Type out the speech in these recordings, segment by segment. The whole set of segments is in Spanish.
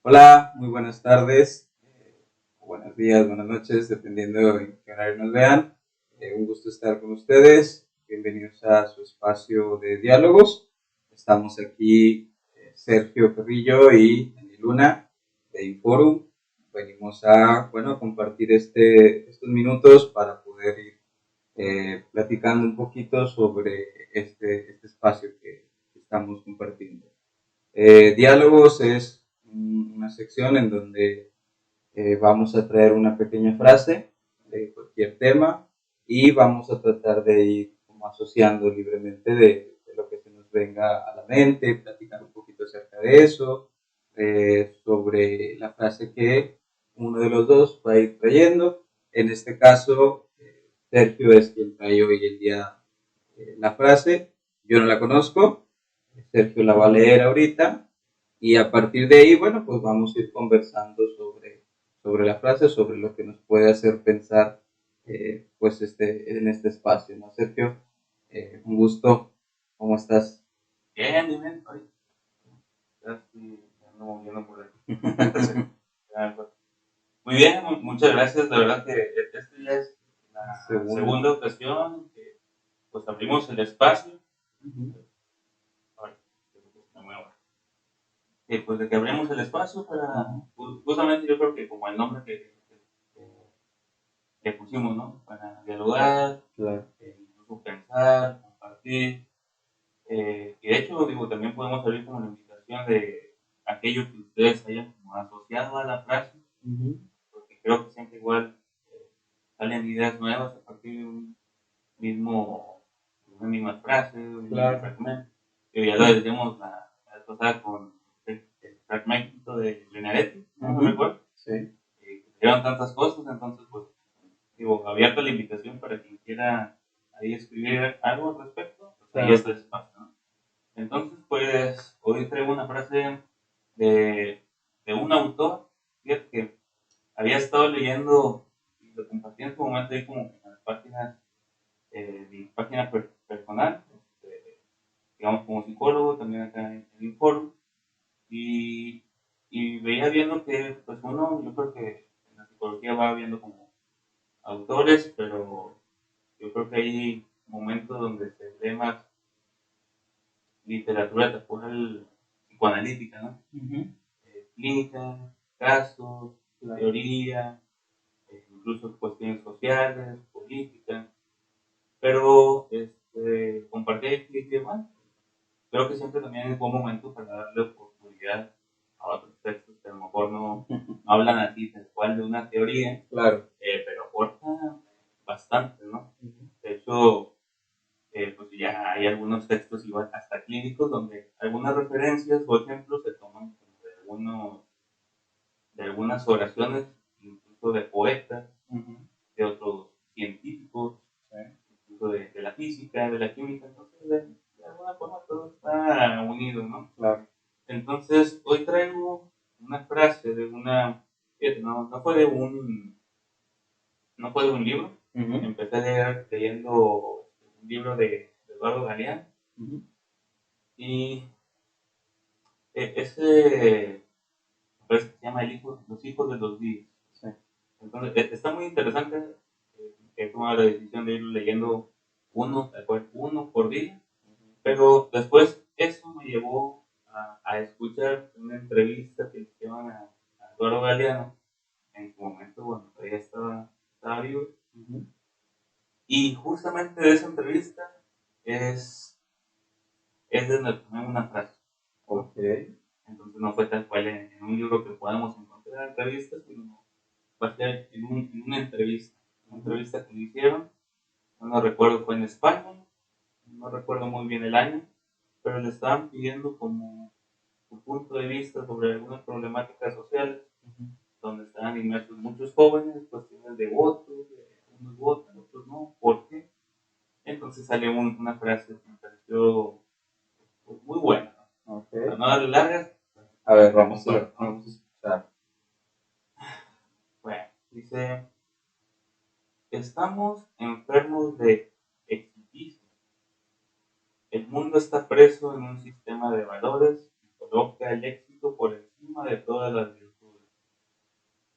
Hola, muy buenas tardes, buenos días, buenas noches, dependiendo en qué horario nos vean. Un gusto estar con ustedes. Bienvenidos a su espacio de diálogos. Estamos aquí Sergio Carrillo y Dani Luna de Inforum. Venimos a compartir estos minutos para poder ir platicando un poquito sobre este espacio que estamos compartiendo. Diálogos es una sección en donde vamos a traer una pequeña frase de cualquier tema y vamos a tratar de ir como asociando libremente de lo que se nos venga a la mente, platicar un poquito acerca de eso, sobre la frase que uno de los dos va a ir trayendo. En este caso, Sergio es quien trae hoy el día la frase. Yo no la conozco, Sergio la va a leer ahorita y a partir de ahí, bueno, pues vamos a ir conversando sobre la frase, sobre lo que nos puede hacer pensar pues en este espacio, ¿no, Sergio? Un gusto, ¿cómo estás? Bien, bien, oye, ya estoy ando moviendo por aquí. Muy bien, muchas gracias. La verdad que este ya es la segunda ocasión que pues abrimos el espacio. Ay, me muevo. Pues de que abrimos el espacio para, justamente yo creo que como el nombre que pusimos, ¿no? Para dialogar, Claro. incluso pensar, compartir. Y de hecho, digo, también podemos abrir como la invitación de aquello que ustedes hayan como asociado a la frase, porque creo que siempre igual salen ideas nuevas a partir de una misma frase, un mismo fragmento. Que ya lo decíamos la vez pasada con el fragmento de Lenaretti, ¿no me recuerdo? Sí. Que salieron tantas cosas, entonces, pues, digo, abierta la invitación para quien quiera ahí escribir algo al respecto, pues ahí está el espacio, ¿no? Entonces, pues, hoy traigo una frase de, de un autor, fíjate que había estado leyendo y lo compartí en su momento ahí como en las páginas, mi página personal, digamos como psicólogo, también acá en el Inforum, y, y veía viendo que, pues uno, yo creo que en la psicología va viendo como autores, pero yo creo que hay momentos donde se ve más literatura temporal psicoanalítica, ¿no? Clínica, casos, teoría, incluso cuestiones sociales, políticas, pero compartir y demás. Creo que siempre también es buen momento para darle oportunidad a otros textos que a lo mejor no hablan así tal cual de una teoría, Claro. pero aportan bastante, ¿no? De hecho, pues ya hay algunos textos igual hasta clínicos donde algunas referencias o ejemplos se toman de algunas oraciones, incluso de poetas, de otros científicos, incluso de la física, de la química, entonces de alguna forma todo está unido, ¿no? Claro. Entonces, hoy traigo una frase de no fue de no fue de un libro, empecé leyendo un libro de Eduardo Galeano, y ese parece que se llama Los hijos de los días. Sí. Entonces, está muy interesante. He tomado la decisión de ir leyendo uno por día, pero después eso me llevó a escuchar una entrevista que le hicieron a Eduardo Galeano en su momento, bueno, todavía estaba vivo, y justamente de esa entrevista es, es de donde tomé una frase. Ok. Entonces no fue tal cual en un libro que podamos encontrar entrevistas, sino fue en una entrevista que le hicieron, no recuerdo, fue en España, no recuerdo muy bien el año, pero le estaban pidiendo como su punto de vista sobre algunas problemáticas sociales, donde estaban inmersos muchos jóvenes, cuestiones de votos, unos votan, otros no, ¿por qué? Entonces sale una frase que me pareció pues, muy buena, ¿no? Okay. Para no darle largas, a ver, vamos a escuchar. Bueno, dice, estamos enfermos de exitismo. El mundo está preso en un sistema de valores que coloca el éxito por encima suma de todas las virtudes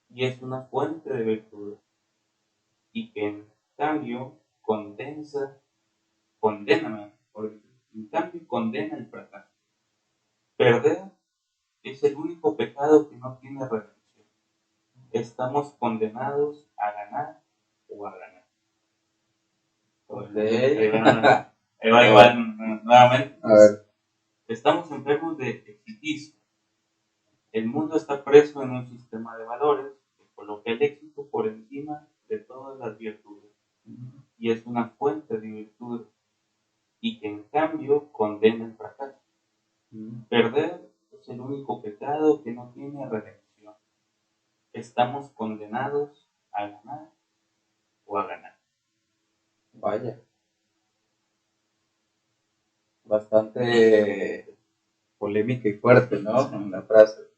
y es una fuente de virtudes y que en cambio condena, en cambio condena el fracaso. Perder es el único pecado que no tiene redención. Estamos condenados a ganar o a ganar. Ok. Ahí va nuevamente. A ver. Estamos enfermos de exitismo. El mundo está preso en un sistema de valores que coloca el éxito por encima de todas las virtudes y es una fuente de virtud y que en cambio condena el fracaso. Perder es el único pecado que no tiene redención. Estamos condenados a ganar o a ganar. Vaya. Bastante polémica y fuerte, ¿no? Una frase.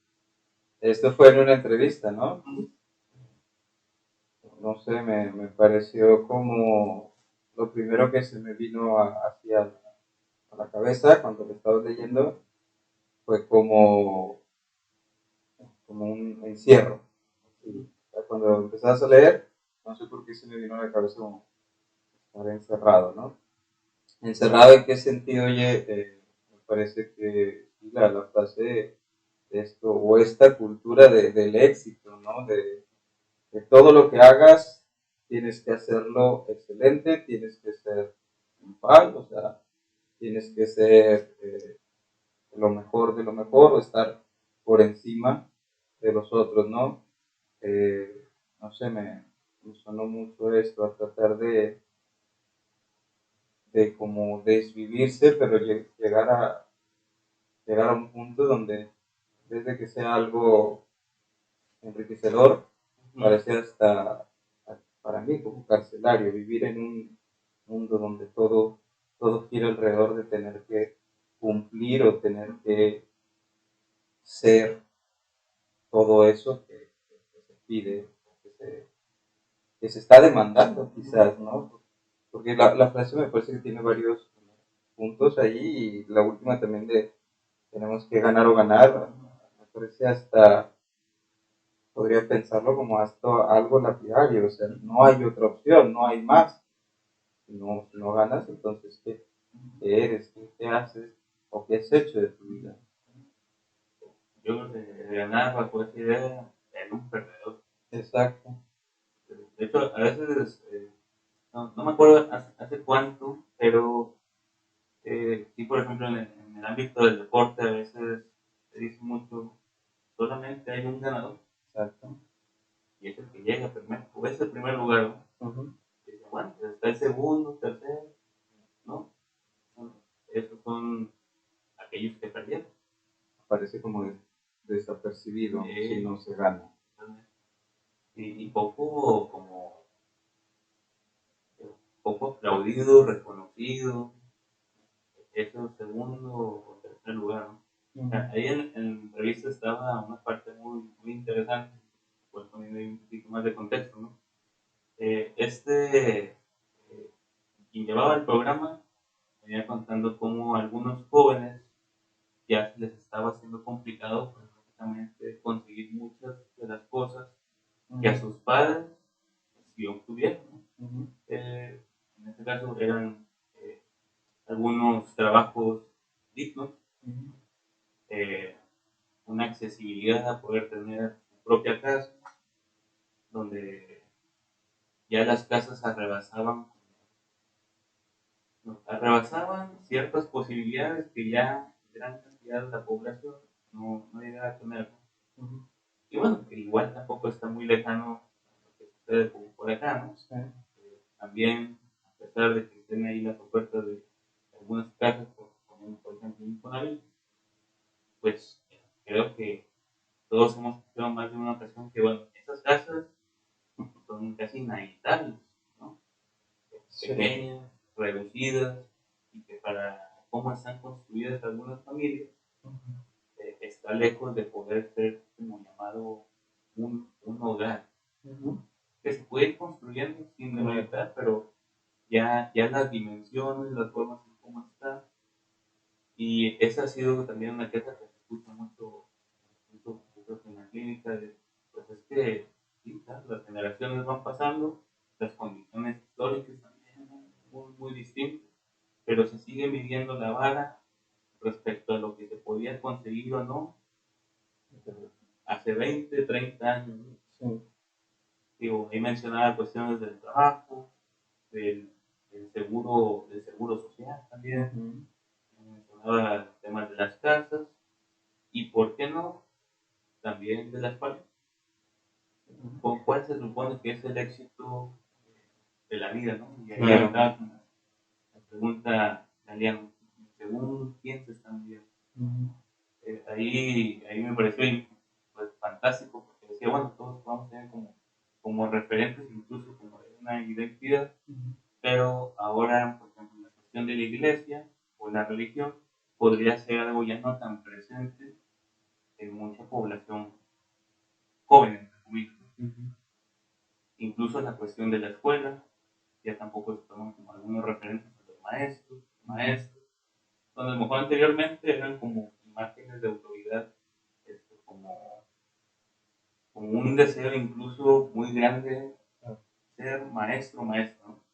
Esto fue en una entrevista, ¿no? No sé, me pareció como lo primero que se me vino hacia a la cabeza cuando lo estaba leyendo fue como un encierro. ¿Sí? Cuando empezabas a leer, no sé por qué se me vino a la cabeza como estar encerrado, ¿no? ¿Encerrado en qué sentido? Oye, me parece que la frase de esto, o esta cultura del éxito, ¿no? De todo lo que hagas, tienes que hacerlo excelente, tienes que ser triunfal, o sea, tienes que ser lo mejor de lo mejor o estar por encima de los otros, ¿no? No sé, me sonó mucho esto, a tratar de como desvivirse, pero llegar a un punto donde, desde que sea algo enriquecedor, parece hasta, para mí, como carcelario, vivir en un mundo donde todo gira alrededor de tener que cumplir o tener que ser todo eso que se pide, que se está demandando quizás, ¿no? Porque la frase me parece que tiene varios puntos ahí y la última también de tenemos que ganar o ganar, me parece hasta, podría pensarlo como hasta algo lapidario, o sea, no hay otra opción, no hay más. Si no ganas, entonces, ¿qué eres? ¿Qué haces? ¿O qué has hecho de tu vida? Yo creo que ganar bajo esa idea era un perdedor. Exacto. De hecho, a veces, no me acuerdo hace cuánto, pero sí, por ejemplo, en el ámbito del deporte, a veces se dice mucho, solamente hay un ganador. Exacto. Y es el que llega primero, o es el primer lugar, ¿no? Y dice, bueno, pues está el segundo, tercero, ¿no? Bueno, esos son aquellos que perdieron. Parece como desapercibido si no se gana. Y poco aplaudido, reconocido, es el segundo o tercer lugar, ¿no? Ahí en la entrevista estaba una parte muy interesante, pues poniendo ahí un poquito más de contexto, ¿no? Quien llevaba el programa venía contando cómo algunos jóvenes ya se les estaba haciendo complicado pues, prácticamente conseguir muchas de las cosas que a sus padres sí obtuvieron, ¿no? En este caso eran algunos trabajos dignos, eh, una accesibilidad a poder tener su propia casa, donde ya las casas arrebasaban ciertas posibilidades que ya gran cantidad de la población no llegaba a tener. Y bueno, que igual tampoco está muy lejano a lo que sucede por acá, ¿no? También, a pesar de que estén ahí las ofertas de algunas casas, como por ejemplo Infonavit, pues creo que todos hemos escuchado más de una ocasión que, bueno, esas casas son casi inhabitables, ¿no? Pequeñas, reducidas, y que para cómo están construidas algunas familias, está lejos de poder ser como llamado un hogar, que se puede ir construyendo sin demeritar, pero ya las dimensiones, las formas en cómo está, y esa ha sido también una queja que se escucha mucho clínica de, pues es que sí, claro, las generaciones van pasando, las condiciones históricas también son muy distintas, pero se sigue midiendo la vara respecto a lo que se podía conseguir o no hace 20, 30 años. ¿No? Sí. Digo, ahí mencionaba cuestiones del trabajo, del seguro social también, mencionaba temas de las casas y, ¿por qué no?, también de las parejas. ¿Con cuál se supone que es el éxito de la vida, no? Y ahí Claro. entra la pregunta, Galeano, según quién se están viendo. Ahí me pareció pues, fantástico, porque decía, bueno, todos vamos a tener como referentes, incluso como una identidad, pero ahora, por ejemplo, la cuestión de la iglesia o la religión podría ser algo ya no tan presente en mucha población joven, entre comillas. Incluso la cuestión de la escuela, ya tampoco se toman como algunos referentes a los maestros, donde a lo mejor anteriormente eran como imágenes de autoridad, como un deseo incluso muy grande ser maestro, ¿no?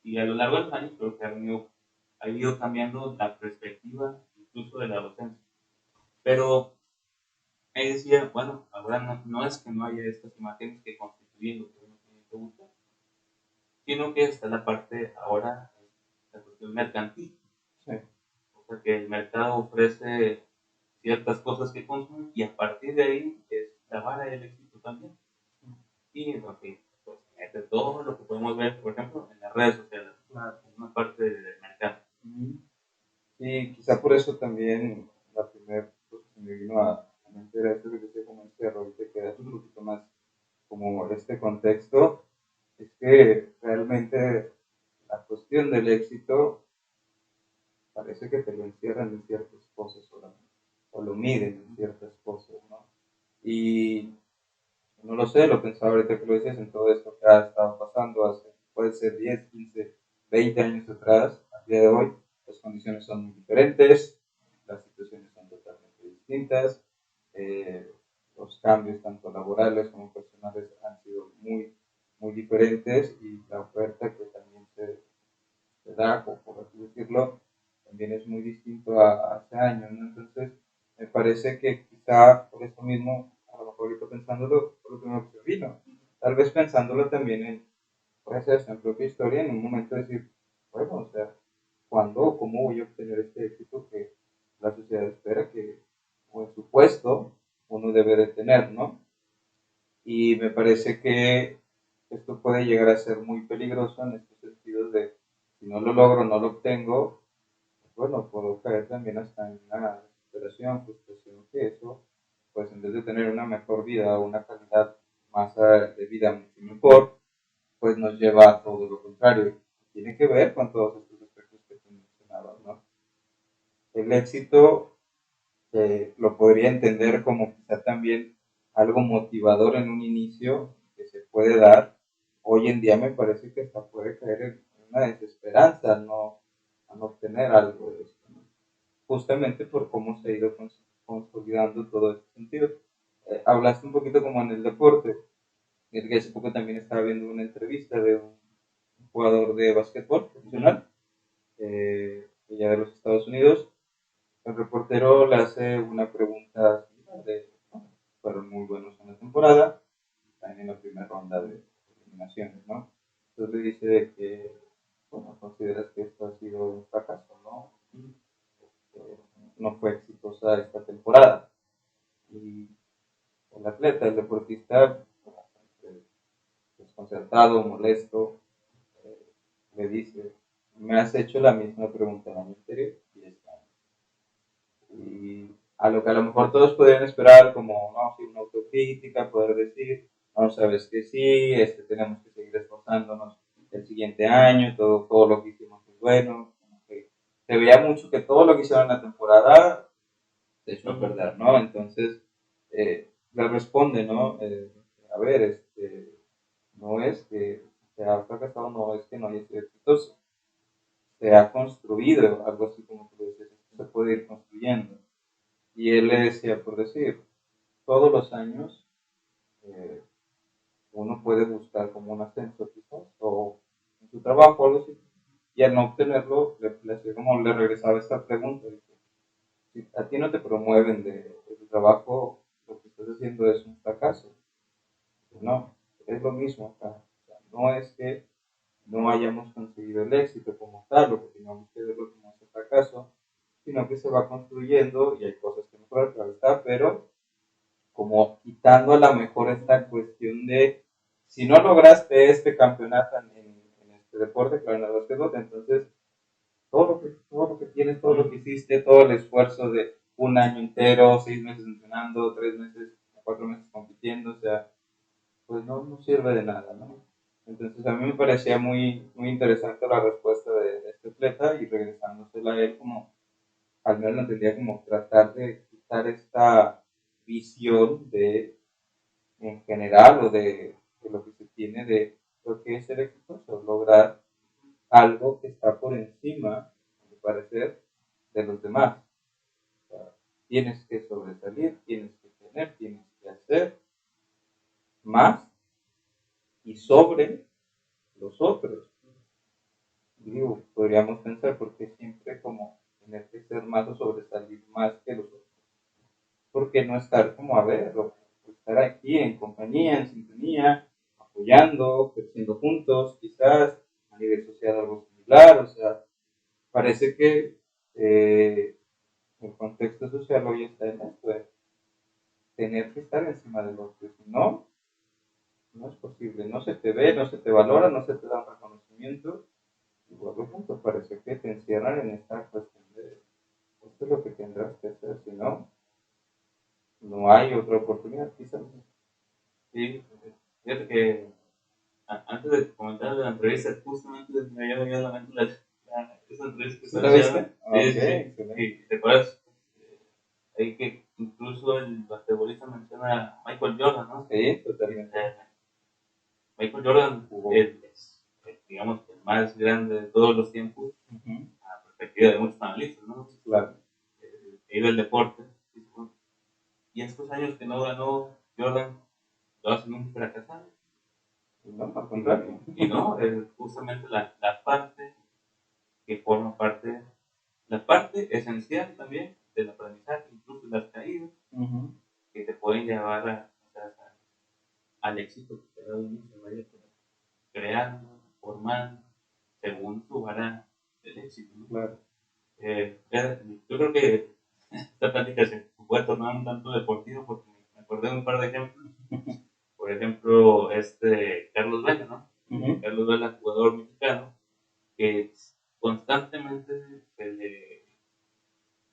Y a lo largo de los años creo que ha ido cambiando la perspectiva incluso de la docencia. Pero ahí decía, bueno, ahora no es que no haya estas imágenes que constituyen lo que uno tiene que buscar, sino que está la parte ahora, la cuestión mercantil. Sí. O sea, que el mercado ofrece ciertas cosas que consumen y a partir de ahí es la vara del éxito también. Y okay, pues mete todo lo que podemos ver, por ejemplo, en las redes sociales. Claro. Es una parte del mercado. Y quizá por eso también la primera cosa que me vino a mente era esto que decía como este error que queda un poquito más como este contexto, es que realmente la cuestión del éxito parece que te lo encierran en ciertas cosas solamente, o lo miden en ciertas cosas, ¿no? Y no lo sé, lo pensaba ahorita que lo dices en todo esto que ha estado pasando hace, puede ser 10, 15, 20 años atrás, al día de hoy, las condiciones son muy diferentes, las situaciones son totalmente distintas, los cambios tanto laborales como personales han sido muy diferentes y la oferta que también se da, por así decirlo, también es muy distinto a hace años, ¿no? Entonces, me parece que quizá por eso mismo, a lo mejor ahorita pensándolo, por lo primero que se vino, tal vez pensándolo también en, puede ser en propia historia, en un momento decir, bueno, o sea, ¿cuándo o cómo voy a obtener este éxito que la sociedad espera que, o en su puesto, uno debe de tener, ¿no? Y me parece que esto puede llegar a ser muy peligroso en estos sentidos de, si no lo logro, no lo obtengo, bueno, puedo caer también hasta en una desesperación, frustración, que eso, pues en vez de tener una mejor vida o una calidad más de vida mucho mejor, pues nos lleva a todo lo contrario. Tiene que ver con todos estos aspectos que tú mencionabas, ¿no? El éxito lo podría entender como quizá también algo motivador en un inicio que se puede dar. Hoy en día me parece que hasta puede caer en una desesperanza al no obtener algo de esto, ¿no? Justamente por cómo se ha ido consolidando todo este sentido. Hablaste un poquito como en el deporte. Es que hace poco también estaba viendo una entrevista de un jugador de básquetbol profesional, ya de los Estados Unidos. El reportero le hace una pregunta similar de, bueno, fueron muy buenos en la temporada, están en la primera ronda de eliminaciones, ¿no? Entonces le dice de que, bueno, consideras que esto ha sido un fracaso, ¿no? No fue exitosa esta temporada. Y el atleta, el deportista, desconcertado, molesto, le dice, me has hecho la misma pregunta el año anterior y este año. Y a lo que a lo mejor todos podrían esperar como, no, sí, una autocrítica, poder decir, no, sabes que sí, tenemos que seguir esforzándonos el siguiente año, todo lo que hicimos es bueno. Se veía mucho que todo lo que hicieron en la temporada se echó a perder, ¿no? Entonces, le responde, ¿no? A ver, no es que se ha fracasado, no es que no haya sido exitoso, se ha construido, algo así como tú dices, se puede ir construyendo. Y él le decía, por decir, todos los años eh, uno puede buscar como un ascenso quizás, o en su trabajo, algo así, y al no obtenerlo, le regresaba esta pregunta, de que, si a ti no te promueven de tu trabajo, lo que estás haciendo es un fracaso. No, es lo mismo acá. O sea, no es que no hayamos conseguido el éxito como tal, o que tengamos que verlo como ese fracaso, sino que se va construyendo y hay cosas que mejorar, claro está, pero como quitando a lo mejor esta cuestión de si no lograste este campeonato en este deporte, claro, en el básquetbol, entonces todo lo que tienes, todo lo que hiciste, todo el esfuerzo de un año entero, 6 meses entrenando, 3 meses, 4 meses compitiendo, o sea, pues no sirve de nada, ¿no? Entonces a mí me parecía muy interesante la respuesta de este atleta y regresándosela a él como, al menos lo entendía como tratar de quitar esta visión de, en general, o de lo que se tiene de lo que es ser exitoso, lograr algo que está por encima, a mi parecer, de los demás. O sea, tienes que sobresalir, tienes que tener, tienes que hacer más y sobre los otros. Digo, podríamos pensar porque siempre como tener que ser más o sobresalir más que los otros. Porque no estar como a ver, o estar aquí en compañía, en sintonía, apoyando, creciendo juntos, quizás a nivel social algo similar, o sea, parece que el contexto social hoy está en esto, de tener que estar encima del otro, si no, no es posible, no se te ve, no se te valora, no se te da un reconocimiento, y por lo tanto parece que te encierran en esta cuestión de esto es lo que tendrás que hacer, si no, no hay otra oportunidad, quizás. Sí, fíjate que antes de comentar la entrevista, justamente me había venido a la mente esa entrevista que ¿Sí estás la haciendo. viste? Sí, Ok, sí, sí. excelente. Y te acuerdas ahí que incluso el basquetbolista menciona a Michael Jordan, ¿no? Sí, totalmente. Michael Jordan Jugó. es, digamos, el más grande de todos los tiempos, a perspectiva de muchos analistas, ¿no? Claro. Y del deporte. Y estos años que no ganó Jordan, lo hacen un fracasado. No, al contrario. Y no, es justamente la parte que forma parte, la parte esencial también del aprendizaje, incluso las caídas, que te pueden llevar al éxito que cada uno se vaya creando, formando, según su vara del éxito, ¿no? Claro. Yo creo que esta plática se puede tornar un tanto deportivo porque me acordé de un par de ejemplos. Por ejemplo, Carlos Vela, ¿no? Carlos Vela, jugador mexicano, que constantemente se le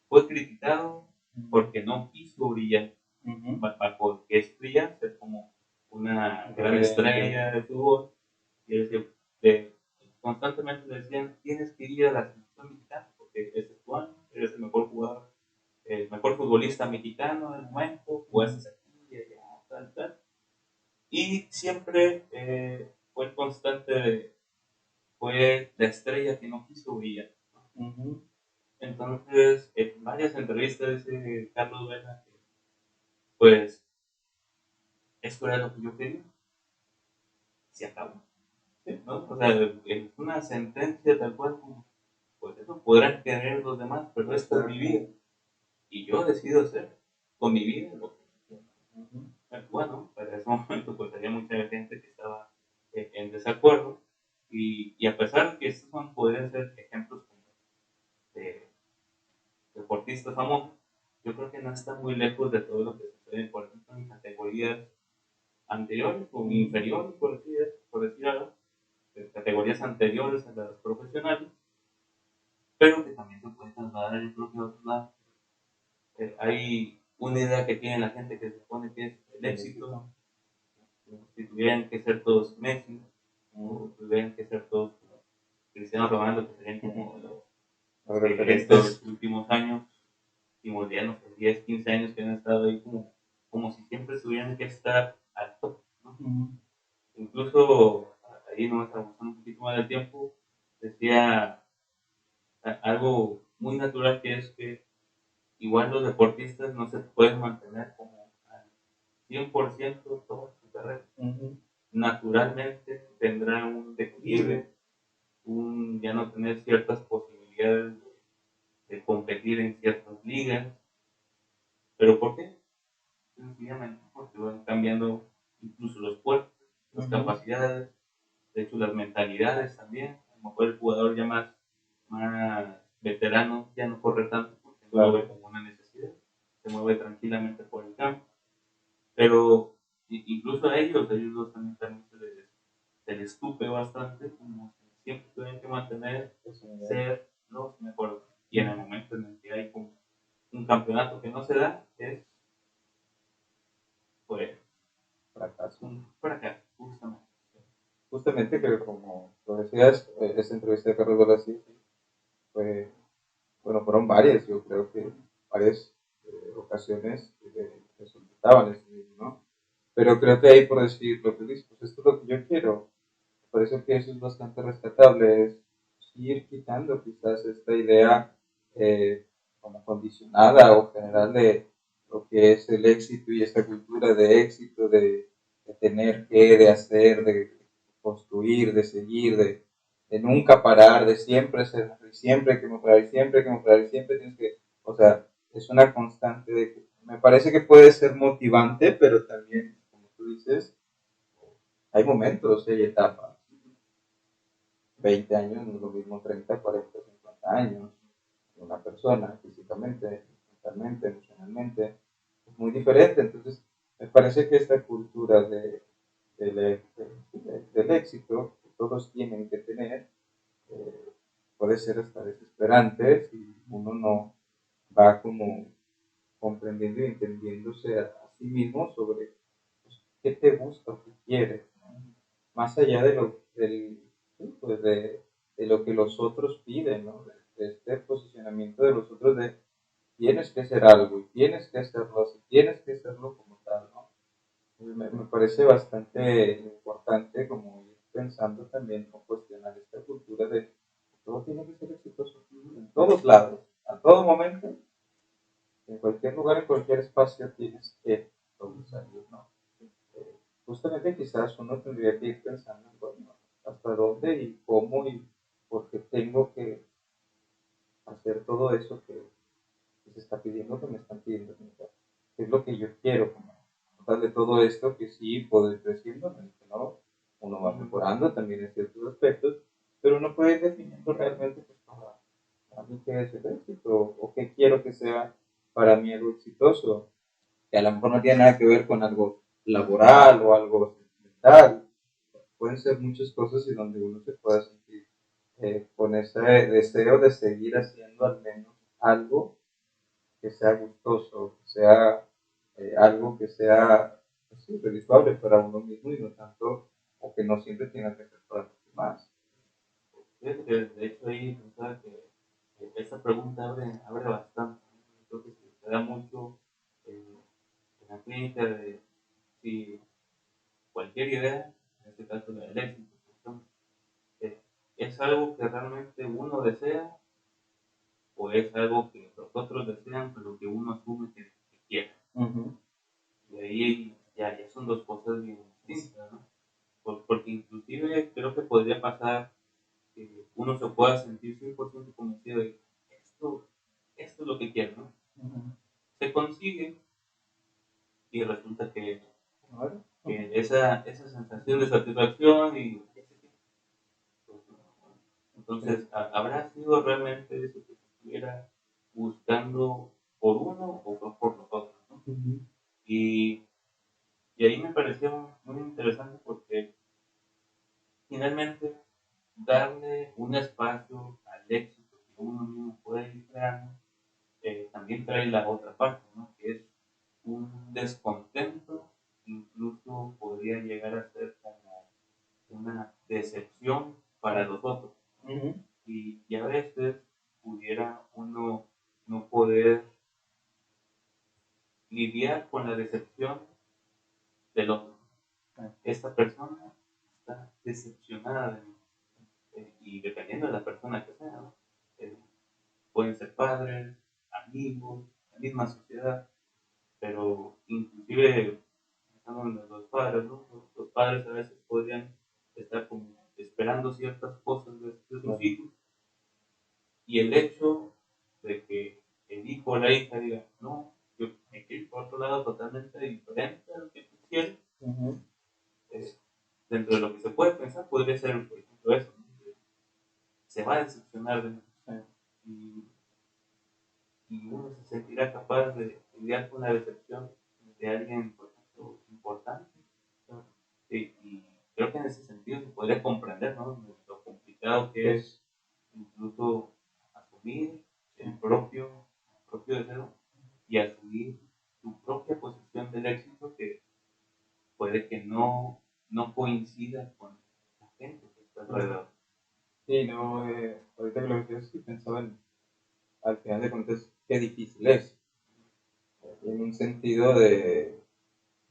fue criticado porque no quiso brillar, bajo que es brillar, ser como una gran estrella de fútbol. Y es decir, constantemente le decían, tienes que ir a la selección mexicana porque este es tu año, eres el mejor jugador, el mejor futbolista mexicano del momento, juegas aquí y allá, tal. Y siempre fue constante, fue la estrella que no quiso brillar. Entonces, en varias entrevistas dice Carlos Vela que, pues, esto era lo que yo quería, se acabó, ¿no? O sea, es una sentencia tal cual como, pues eso podrán querer los demás, pero esto es mi vida, y yo decido hacer con mi vida lo que quiero. Bueno, para ese momento pues había mucha gente que estaba en desacuerdo, y a pesar de que estos podrían ser ejemplos como de deportistas famosos, yo creo que no está muy lejos de todo lo que sucede, por ejemplo, en categorías anteriores o inferiores, por decir algo, categorías anteriores a las profesionales, pero que también se puede trasladar yo creo que a otros lados. Hay una idea que tiene la gente que se supone que es el éxito, si tuvieran que ser todos Messi, o tuvieran que ser todos Cristiano Ronaldo, que serían como los que estos últimos años, últimos 10, no sé, 10, 15 años que han estado ahí como si siempre tuvieran que estar al top, ¿no? Incluso ahí nos avanzando un poquito más del tiempo, decía algo muy natural que es que igual los deportistas no se pueden mantener como 100% toda su carrera. Ujú. Naturalmente tendrá un declive, ya no tener ciertas posibilidades de competir en ciertas ligas. ¿Pero por qué? Sencillamente porque van cambiando incluso los puestos, las capacidades, de hecho las mentalidades también. A lo mejor el jugador ya más veterano ya no corre tanto porque no lo ve como una necesidad, se mueve tranquilamente por el campo. Pero incluso a ellos dos también se les tupe bastante, como siempre tienen que mantener, ser los mejores. Y en el momento en el que hay como un campeonato que no se da, es pues Fracaso. un fracaso, justamente. Justamente que como lo decías, esta entrevista de Carlos Velázquez fue, bueno, fueron varias, yo creo que varias ocasiones que solicitaban esto mismo, ¿no? Pero creo que ahí por decir lo que dices, pues esto es lo que yo quiero. Por eso que eso es bastante rescatable, es ir quitando quizás esta idea como condicionada o general de lo que es el éxito y esta cultura de éxito, de tener que, de hacer, de construir, de seguir, de nunca parar, de siempre ser, siempre hay que mejorar, siempre hay que mejorar, siempre tienes que, o sea, es una constante de que me parece que puede ser motivante, pero también, como tú dices, hay momentos, hay etapas. 20 años no es lo mismo 30, 40, 50 años. Una persona físicamente, mentalmente, emocionalmente, es muy diferente. Entonces, me parece que esta cultura del éxito que todos tienen que tener eh, puede ser hasta desesperante si uno no va como comprendiendo y entendiéndose a sí mismo sobre pues, qué te gusta o qué quieres, ¿no? Más allá pues de lo que los otros piden, ¿no? De este posicionamiento de los otros de tienes que ser algo y tienes que hacerlo así, tienes que hacerlo como tal, ¿no? Me parece bastante importante como ir pensando también o cuestionar esta cultura de que todo tiene que ser exitoso en todos lados, a todo momento, en cualquier lugar, en cualquier espacio tienes que sobresalir, ¿no? Justamente quizás uno tendría que ir pensando, bueno, hasta dónde y cómo y por qué tengo que hacer todo eso que se está pidiendo, que me están pidiendo, que es lo que yo quiero, como total de todo esto, que sí puedo ir creciendo, que no, uno va mejorando también en ciertos aspectos, pero uno puede ir definiendo realmente pues, para mí qué es el éxito o qué quiero que sea para mí algo exitoso, que a lo mejor no tiene nada que ver con algo laboral o algo sentimental, pueden ser muchas cosas y donde uno se pueda sentir con ese deseo de seguir haciendo al menos algo que sea gustoso, que sea algo que sea pues, redituable para uno mismo y no tanto, o que no siempre tenga que ser para los demás. Fíjate que de hecho ahí pensaba que esta pregunta abre bastante. Creo que se da mucho en la clínica de si cualquier idea, en este caso la del éxito, eh, es algo que realmente uno desea o es algo que los otros desean, pero que uno asume que quiere. Y ahí ya son dos cosas bien distintas, ¿no? Porque inclusive creo que podría pasar que uno se pueda sentir 100% convencido de que esto es lo que quiero, ¿no? Se consigue y resulta que esa sensación de satisfacción y entonces habrá sido realmente eso que se estuviera buscando por uno o por los otros, ¿no? Y, y ahí me pareció muy interesante porque finalmente darle un espacio al éxito que uno mismo puede ir creando también trae la otra parte, ¿no? Que es un descontento, incluso podría llegar a ser como una decepción para los otros. Y a veces pudiera uno no poder lidiar con la decepción del otro. Esta persona está decepcionada de mí. Y dependiendo de la persona que sea, ¿no? Eh, pueden ser padres, amigos, la misma sociedad, pero inclusive pensando en los padres, ¿no? Los padres a veces podrían estar como esperando ciertas cosas de sus hijos, y el hecho de que el hijo o la hija diga, no, yo me quiero ir por otro lado totalmente diferente a lo que tú quieres, eh, dentro de lo que se puede pensar, podría ser, por ejemplo, eso, ¿no? Se va a decepcionar de nosotros, y uno se sentirá capaz de lidiar con la decepción de alguien, por ejemplo, importante. Y creo que en ese sentido se podría comprender, ¿no? Lo complicado que es incluso asumir el propio deseo y asumir tu propia posición del éxito, que puede que no coincida con la gente que está alrededor. Sí, no, ahorita que lo decías, sí pensaba al final de cuentas, qué difícil es, en un sentido de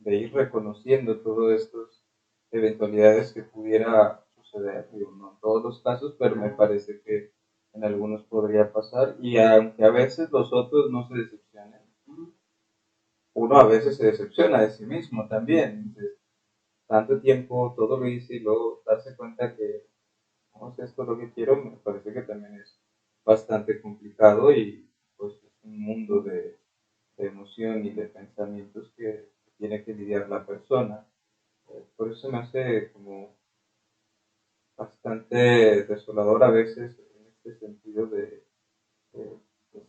ir reconociendo todas estas eventualidades que pudiera suceder. Digo, no en todos los casos, pero me parece que en algunos podría pasar, y aunque a veces los otros no se decepcionen, uno a veces se decepciona de sí mismo también. Entonces, tanto tiempo, todo lo hice y luego darse cuenta que no sé, esto es lo que quiero, me parece que también es bastante complicado, y pues es un mundo de emoción y de pensamientos que tiene que lidiar la persona. Por eso me hace como bastante desolador a veces en este sentido de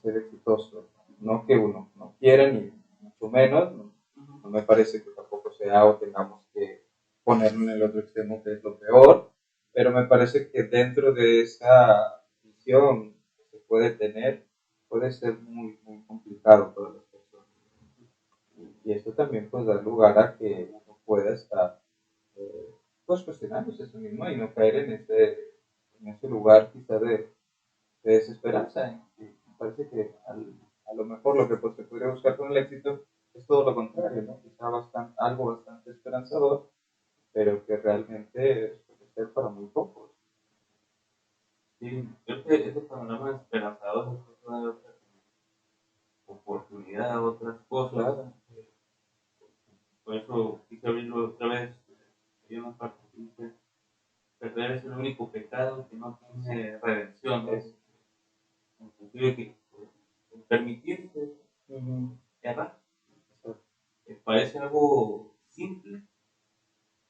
ser exitoso. No que uno no quiera, ni mucho menos, no me parece que tampoco sea o tengamos que ponerlo en el otro extremo, que es lo peor, pero me parece que dentro de esa visión que se puede tener, puede ser muy, muy complicado para las personas. Y esto también pues da lugar a que uno pueda estar pues cuestionándose a sí mismo y no caer en ese lugar quizá de desesperanza. Y me parece que a lo mejor lo que pues, se podría buscar con el éxito es todo lo contrario, ¿no? Quizá algo bastante esperanzador, pero que realmente puede ser para muy pocos. Sí, creo que ese panorama esperanzador es otra oportunidad, otras cosas. Claro. Por eso quise abrirlo otra vez. Hay una parte que dice, perder es el único pecado que no tiene redención, ¿no? Es, En el sentido de que permitirse errar parece algo simple,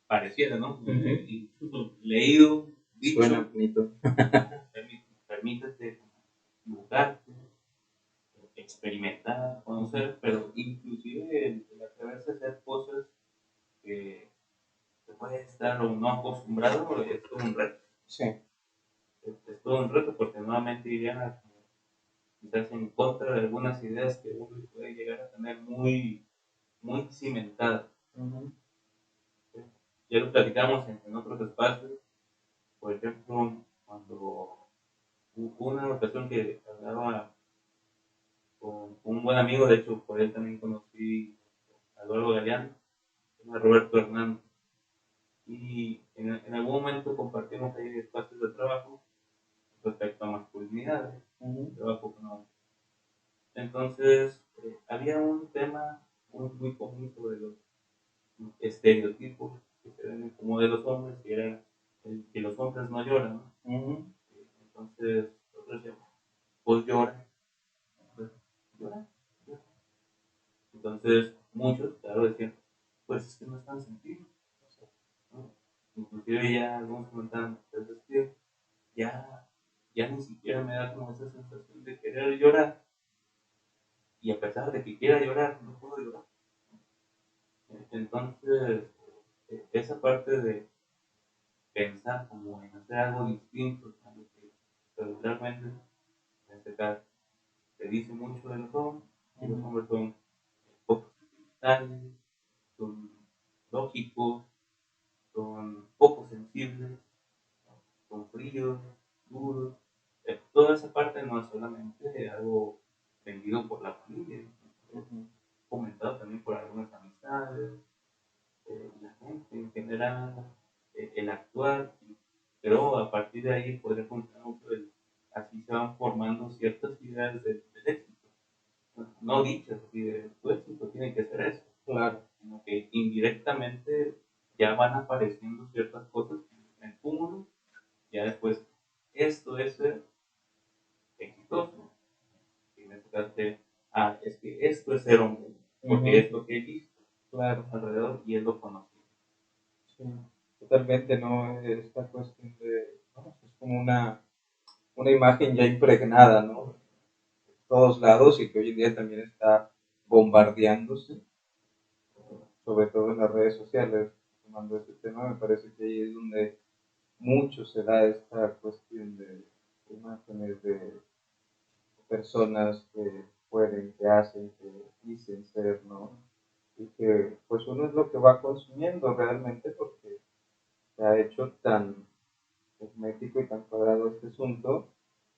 pareciera, ¿no? Incluso leído, dicho, suena bonito. permítete equivocarte, experimentar, conocer, pero inclusive el atreverse a hacer cosas que te puede estar o no acostumbrado es todo un reto. Sí. Es todo un reto porque nuevamente irían quizás en contra de algunas ideas que uno puede llegar a tener muy, muy cimentadas. Ya lo platicamos en otros espacios, por ejemplo, cuando hubo una ocasión que hablaba con un buen amigo, de hecho por él también conocí a Eduardo Galeano, a Roberto Hernández, y en algún momento compartimos ahí espacios de trabajo respecto a masculinidad, trabajo con hombres. Entonces, había un tema muy, muy común sobre los estereotipos que se ven como de los hombres, que era que los hombres no lloran, ¿no? Entonces, nosotros decíamos, pues llora, pues, llora, llora. Entonces, muchos, claro, decían, pues es que no están sentidos, ¿no? Inclusive ya algunos comentaban, pues es que ya ni siquiera me da como esa sensación de querer llorar, y a pesar de que quiera llorar, no puedo llorar. Entonces, esa parte de pensar como en hacer algo distinto a lo que regularmente, en este caso, se dice mucho de los hombres, y los hombres son poco sentimentales, son lógicos, son poco sensibles, son fríos, duros. Toda esa parte no es solamente algo vendido por la familia, fomentado también por algunas amistades, la gente en general, el actuar, pero a partir de ahí podría funcionar mucho así se van formando ciertas ideas del éxito, no dichas, así de tu éxito tiene que ser eso. Claro. sino que indirectamente ya van apareciendo ciertas cosas en el cúmulo, ya después esto es ser exitoso, y me tocaste, es que esto es ser hombre, porque es lo que he visto Claro, alrededor y es lo conocido. sí, totalmente, ¿no? Esta cuestión de, ¿no? Es como una imagen ya impregnada, ¿no? De todos lados y que hoy en día también está bombardeándose, sobre todo en las redes sociales. Tomando este tema, me parece que ahí es donde mucho se da esta cuestión de imágenes de personas que pueden, que hacen, que dicen ser, ¿no? Y que pues uno es lo que va consumiendo realmente porque se ha hecho tan cosmético y tan cuadrado este asunto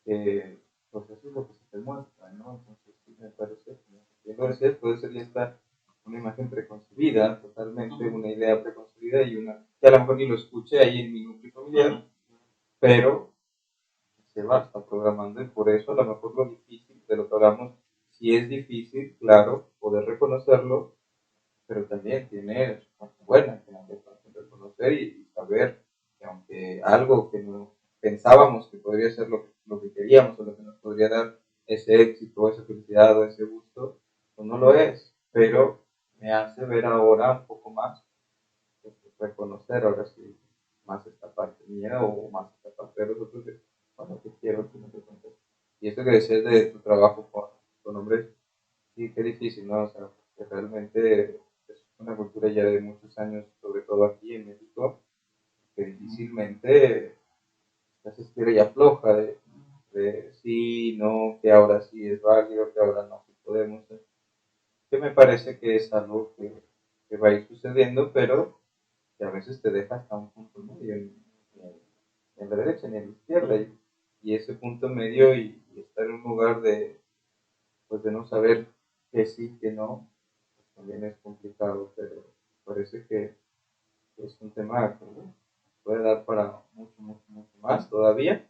que pues eso es lo que se te muestra, ¿no? Entonces sí me parece, como bien lo decías, puede ser ya esta una imagen preconcebida, totalmente una idea preconcebida y una que a lo mejor ni lo escuché ahí en mi núcleo familiar, pero se va, está programando y por eso a lo mejor lo difícil de lo que hablamos, sí es difícil, claro, poder reconocerlo, pero también tiene su parte buena, que hay que reconocer y saber que aunque algo que no pensábamos que podría ser lo que queríamos o lo que nos podría dar ese éxito, esa felicidad o ese gusto, pues no lo es, pero me hace ver ahora un poco más, pues, reconocer ahora sí más esta parte mía o más esta parte de los otros, de, bueno, que quiero que me cuentes. Y esto que decías de tu trabajo con hombres, sí, qué difícil, ¿no? O sea, que realmente es una cultura ya de muchos años, sobre todo aquí en México, que difícilmente se estira y afloja de sí, no, que ahora sí es válido, que ahora no, que podemos. Que me parece que es algo que va a ir sucediendo, pero que a veces te deja hasta un punto medio en la derecha ni en la izquierda. Y ese punto medio y estar en un lugar de, pues de no saber que sí, que no, pues también es complicado, pero parece que es un tema que puede dar para mucho, mucho, mucho más todavía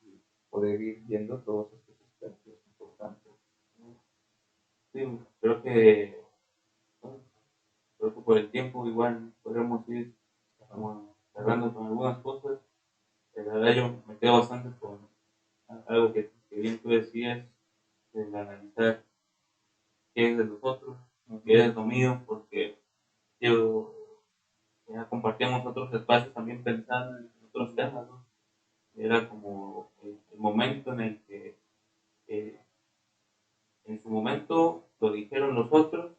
y poder ir viendo todos estos aspectos importantes. Sí, bueno, creo que por el tiempo igual podremos ir como cerrando con algunas cosas. La verdad yo me quedo bastante con algo que bien tú decías, el analizar qué es de los otros, qué es lo mío, porque yo, ya compartíamos otros espacios también pensando en otros temas, ¿no? Era como el momento en el que eh, en su momento lo dijeron los otros,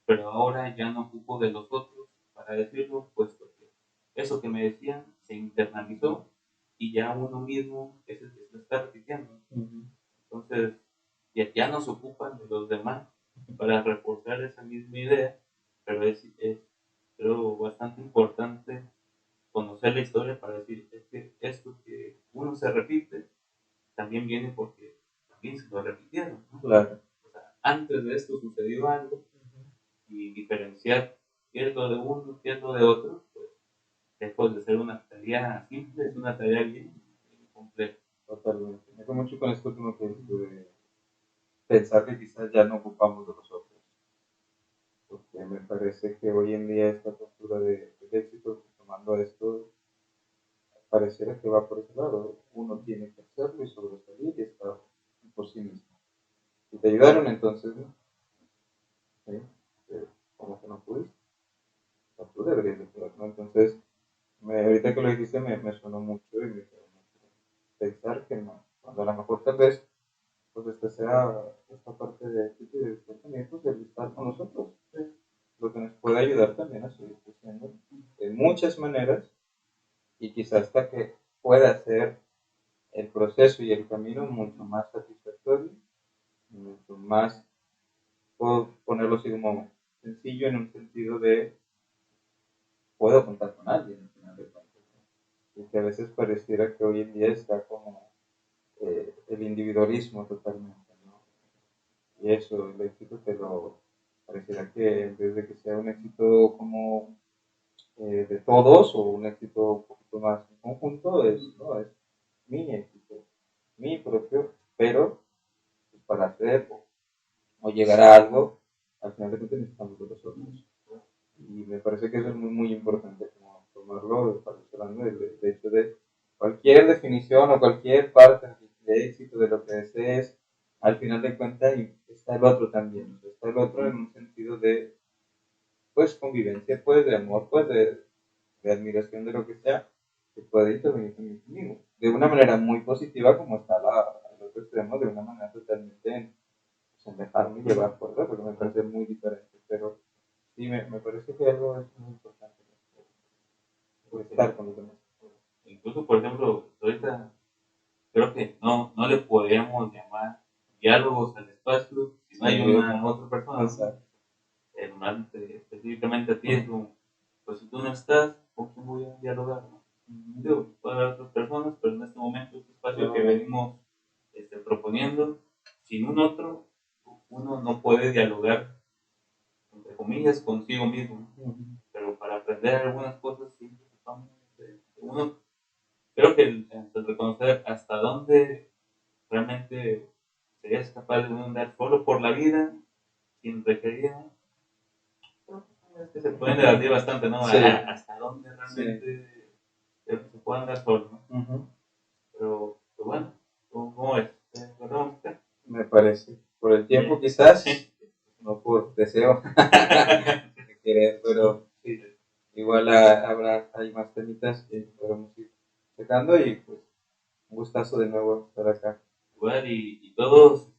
pero ahora ya no ocupo de los otros para decirlo, puesto que eso que me decían se internalizó y ya uno mismo es el que se lo está repitiendo. Entonces, ya no se ocupan de los demás para reforzar esa misma idea, pero es creo bastante importante conocer la historia para decir es que esto que uno se repite también viene porque también se lo repitieron, ¿no? Claro. O sea, antes de esto sucedió algo y diferenciar qué es lo de uno, qué es lo de otro, pues lejos de ser una tarea simple, es una tarea bien compleja. Totalmente. Me quedo mucho con esto último que dices de pensar que quizás ya no ocupamos de los otros. Porque me parece que hoy en día esta postura de éxito, tomando esto, pareciera que va por ese lado. Uno tiene que hacerlo y sobresalir y estar por sí mismo. Si te ayudaron, entonces, ¿no? ¿Sí? Como que no pudiste, o tú deberías de poder, ¿no? Entonces, ahorita que lo dijiste me sonó mucho y me quedó mucho pensar que no. Cuando a lo mejor tal vez, pues esta sea esta parte de éxito y de también, pues el estar con nosotros. ¿Sí? Lo que nos puede ayudar también a seguir creciendo de muchas maneras y quizás hasta que pueda ser el proceso y el camino mucho más satisfactorio, mucho más, puedo ponerlo así como sencillo en un sentido de puedo contar con alguien al final de cuentas. Y que a veces pareciera que hoy en día está como el individualismo totalmente, ¿no? Y eso, el éxito te lo pareciera que en vez de que sea un éxito como de todos o un éxito un poquito más en conjunto, ¿no? Es mi éxito, mi propio, pero pues, para hacer o llegar a algo, al final de cuentas necesitamos de los otros. y me parece que eso es muy, muy importante, como tomarlo para hablando del hecho de cualquier definición o cualquier parte de éxito de lo que desees, al final de cuentas está el otro también, está el otro en un sentido de, pues, convivencia, pues, de amor, pues, de admiración de lo que sea, que puede intervenir también conmigo, de una manera muy positiva como está el otro extremo, de una manera totalmente en dejarme llevar por eso, porque me parece muy diferente, pero sí, me parece que algo es muy importante, pues, estar con los demás. Incluso, por ejemplo, ahorita creo que no le podríamos llamar diálogos al espacio si no hay una otra persona. Exacto. Específicamente a ti es como, pues si tú no estás, ¿con quién voy a dialogar? ¿No? Digo, puede haber otras personas, pero en este momento, este espacio que venimos proponiendo, sin un otro, uno no puede dialogar, entre comillas, consigo mismo. Pero para aprender algunas cosas, sí, uno, creo que el reconocer hasta dónde realmente serías capaz de andar solo por la vida, sin requerir, es que se pueden debatir bastante, ¿no? Sí. Hasta dónde realmente se puede andar solo, ¿no? Pero bueno, ¿cómo ves? ¿Verdad? Me parece. Por el tiempo quizás, no por deseo de querer, pero sí, igual hay más temitas que podemos ir sacando y pues un gustazo de nuevo estar acá. Igual y todos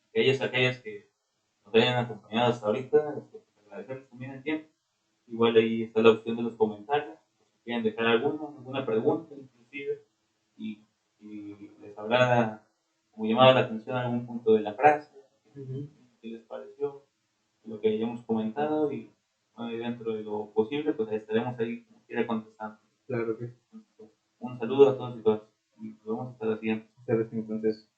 aquellos que nos hayan acompañado hasta ahorita, agradecerles también el tiempo. Igual ahí está la opción de los comentarios, si quieren dejar alguna pregunta inclusive, y les habrá como llamado la atención algún punto de la frase, qué les pareció, lo que hayamos comentado, y dentro de lo posible, pues estaremos ahí como quiera contestando. Claro que Un saludo a todos y todas, y nos vemos hasta la siguiente. entonces.